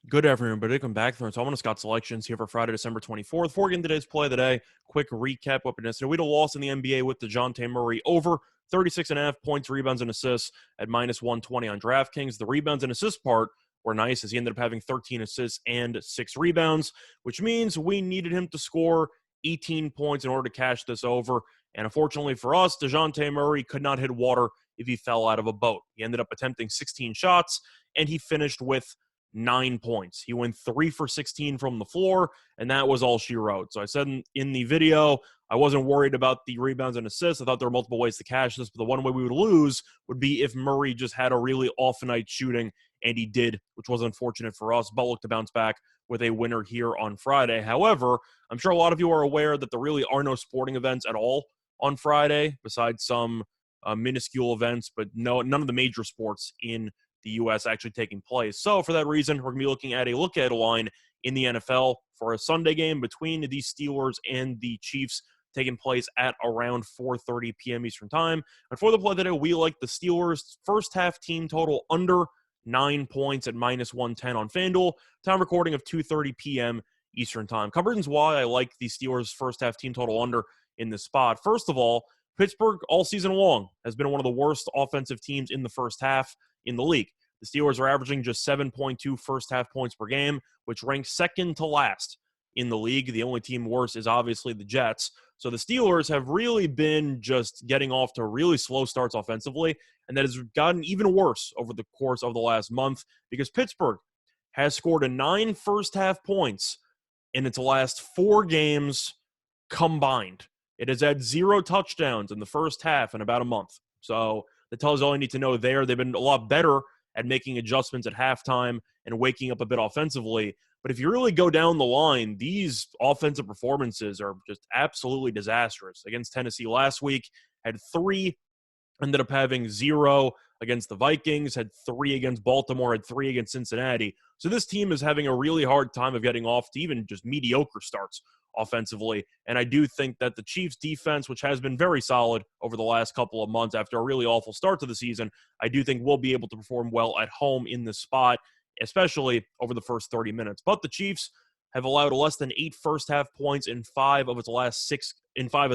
Good afternoon, but come back there. So I'm on Scott selections here for Friday, December 24th. For again today's play of the day, quick recap what we had a loss in the NBA with DeJounte Murray over 36.5 points, rebounds, and assists at minus 120 on DraftKings. The rebounds and assist part were nice as he ended up having 13 assists and 6 rebounds, which means we needed him to score 18 points in order to cash this over. And unfortunately for us, DeJounte Murray could not hit water if he fell out of a boat. He ended up attempting 16 shots, and he finished with 9 points. He went 3 for 16 from the floor, and that was all she wrote. So I said in the video, I wasn't worried about the rebounds and assists. I thought there were multiple ways to cash this, but the one way we would lose would be if Murray just had a really off night shooting, and he did, which was unfortunate for us, but looked to bounce back with a winner here on Friday. However, I'm sure a lot of you are aware that there really are no sporting events at all on Friday, besides some minuscule events, but none of the major sports in the U.S. actually taking place. So for that reason, we're going to be looking at a look-ahead line in the NFL for a Sunday game between the Steelers and the Chiefs taking place at around 4:30 p.m. Eastern Time. And for the play today, we like the Steelers' first half team total under 9 points at minus 110 on FanDuel. Time recording of 2:30 p.m. Eastern Time. A couple reasons why I like the Steelers' first half team total under in this spot. First of all, Pittsburgh all season long has been one of the worst offensive teams in the first half in the league. The Steelers are averaging just 7.2 first half points per game, which ranks second to last in the league. The only team worse is obviously the Jets. So the Steelers have really been just getting off to really slow starts offensively, and that has gotten even worse over the course of the last month because Pittsburgh has scored a 9 first half points in its last 4 games combined. It has had 0 touchdowns in the first half in about a month. So that tells you all you need to know there. They've been a lot better at making adjustments at halftime and waking up a bit offensively. But if you really go down the line, these offensive performances are just absolutely disastrous. Against Tennessee last week, had 3, ended up having 0 against the Vikings, had 3 against Baltimore, had 3 against Cincinnati. So this team is having a really hard time of getting off to even just mediocre starts offensively. And I do think that the Chiefs defense, which has been very solid over the last couple of months after a really awful start to the season, I do think will be able to perform well at home in this spot, especially over the first 30 minutes. But the Chiefs have allowed less than 8 first half points in 5 of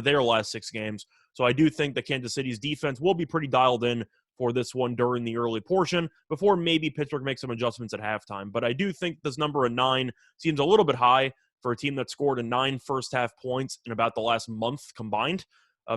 their last 6 games. So I do think that Kansas City's defense will be pretty dialed in for this one during the early portion before maybe Pittsburgh makes some adjustments at halftime. But I do think this number of 9 seems a little bit high for a team that scored a 9 first half points in about the last month combined.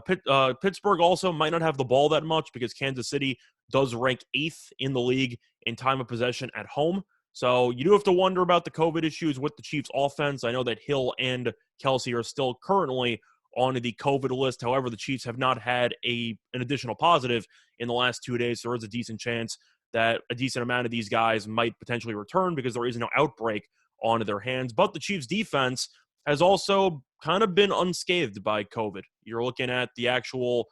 Pittsburgh also might not have the ball that much because Kansas City does rank 8th in the league in time of possession at home. So you do have to wonder about the COVID issues with the Chiefs offense. I know that Hill and Kelsey are still currently on the COVID list. However, the Chiefs have not had an additional positive in the last 2 days. So there is a decent chance that a decent amount of these guys might potentially return because there is no outbreak onto their hands. But the Chiefs defense has also kind of been unscathed by COVID. You're looking at the actual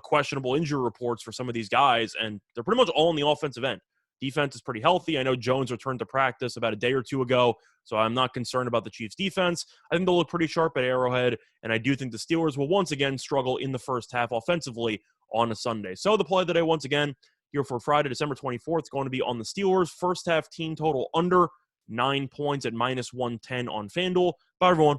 questionable injury reports for some of these guys, and they're pretty much all on the offensive end. Defense is pretty healthy. I know Jones returned to practice about a day or 2 ago, so I'm not concerned about the Chiefs' defense. I think they'll look pretty sharp at Arrowhead, and I do think the Steelers will once again struggle in the first half offensively on a Sunday. So the play of the day, once again, here for Friday, December 24th, is going to be on the Steelers' first half team total under 9 points at minus 110 on FanDuel. Bye, everyone.